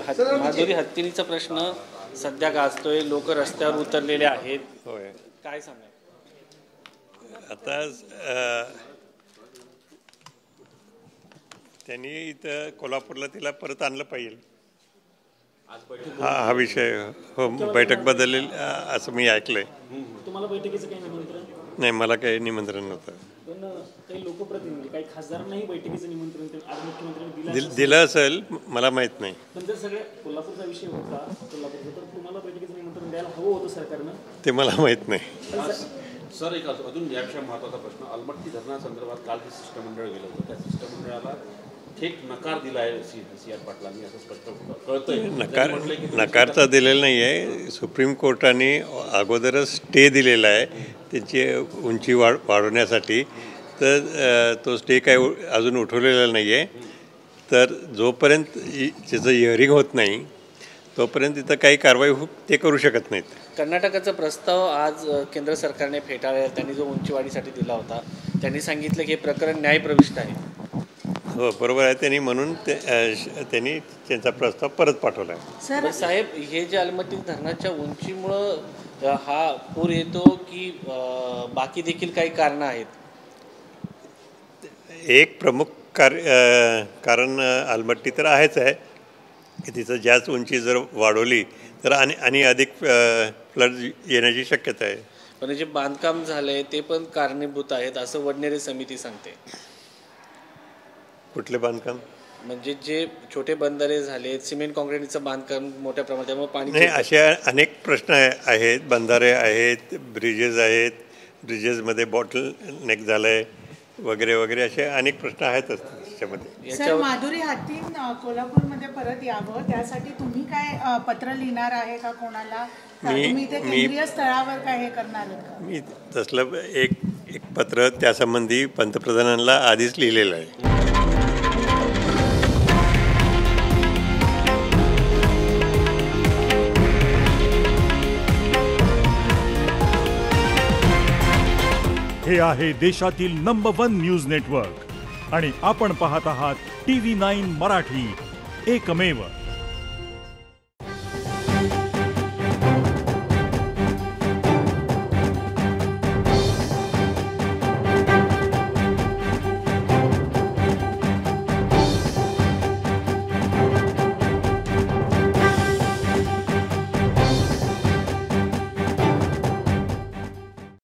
माधुरी हत्तीचा प्रश्न सध्या गाजतोय, लोक रस्त्यावर उतरलेले आहेत. होय, काय सांगा आता त्यांनी इथं कोल्हापूरला तिला परत आणलं पाहिजे. हा विषय हो, बैठक बदलेल असं मी ऐकलंय. तुम्हाला बैठकीचं काही निमंत्रण नाही, मला काही निमंत्रण नव्हतं. पण काही लोकप्रतिनिधी काही खासदारांनाही बैठकीचं निमंत्रण आज मुख्यमंत्र्यांनी दिलं असेल, मला माहित नाही. पण जर सगळ्या कोल्हापूरचा विषय होता कोल्हापूरचा, तर तुम्हाला बैठकीचं निमंत्रण द्यायला हवं होतं सरकारनं. ते मला माहित नाही. सर, एक अजून यापेक्षा महत्त्वाचा प्रश्न, अलमट्टी धरणासंदर्भात काल जे शिष्टमंडळ गेलं होतं त्या शिष्टमंडळाला थेट नकार दिला आहे सी.आर. पाटलांनी, असं स्पष्ट कळतंय. नकारचा दिलेला नाही आहे. सुप्रीम कोर्टाने अगोदरच स्टे दिलेला आहे त्याची उंची वाढवण्यासाठी. तर तो स्टे काय अजून उठवलेला नाही आहे. तर जोपर्यंत त्याचं हिअरिंग होत नाही तोपर्यंत इथं काही कारवाई ते करू शकत नाहीत. कर्नाटकाचा प्रस्ताव आज केंद्र सरकारने फेटाळला. त्यांनी जो उंचीवाढीसाठी दिला होता, त्यांनी सांगितलं की हे प्रकरण न्यायप्रविष्ट आहे. हो, बरोबर आहे. त्यांनी त्यांनी त्यांचा प्रस्ताव परत पाठवला आहे. साहेब, हे जे अलमट्टी धरणाच्या उंचीमुळं हा पूर येतो की बाकी देखील काही कारणं आहेत? एक प्रमुख कारण अलमट्टी तर आहेच आहे की तिचं जास्त उंची जर वाढवली तर आणि अधिक फ्लड येण्याची शक्यता आहे. पण जे बांधकाम झालंय ते पण कारणीभूत आहेत असं वडनेरे समिती सांगते. कुठले बांधकाम? म्हणजे जे छोटे बंधारे झाले, सिमेंट काँक्रीटचं बांधकाम मोठ्या प्रमाणात, त्यामुळे पाणी नाही, असे अनेक प्रश्न आहेत. बंधारे आहेत, ब्रिजेस आहेत, ब्रिजेसमध्ये बॉटल नेक झालं आहे वगैरे वगैरे, असे अनेक प्रश्न आहेतच त्याच्यामध्ये. सर, माधुरी हत्ती कोल्हापूरमध्ये परत यावं त्यासाठी तुम्ही काय पत्र लिहिणार आहे का कोणाला? तुम्ही ते केंद्रीय स्थळावर काय हे करणार आहेत का? मी तसलं एक पत्र त्यासंबंधी पंतप्रधानांना आधीच लिहिलेलं आहे. हे आहे देशातील नंबर 1 न्यूज नेटवर्क आणि आपण पाहत आहात TV9 मराठी, एकमेव.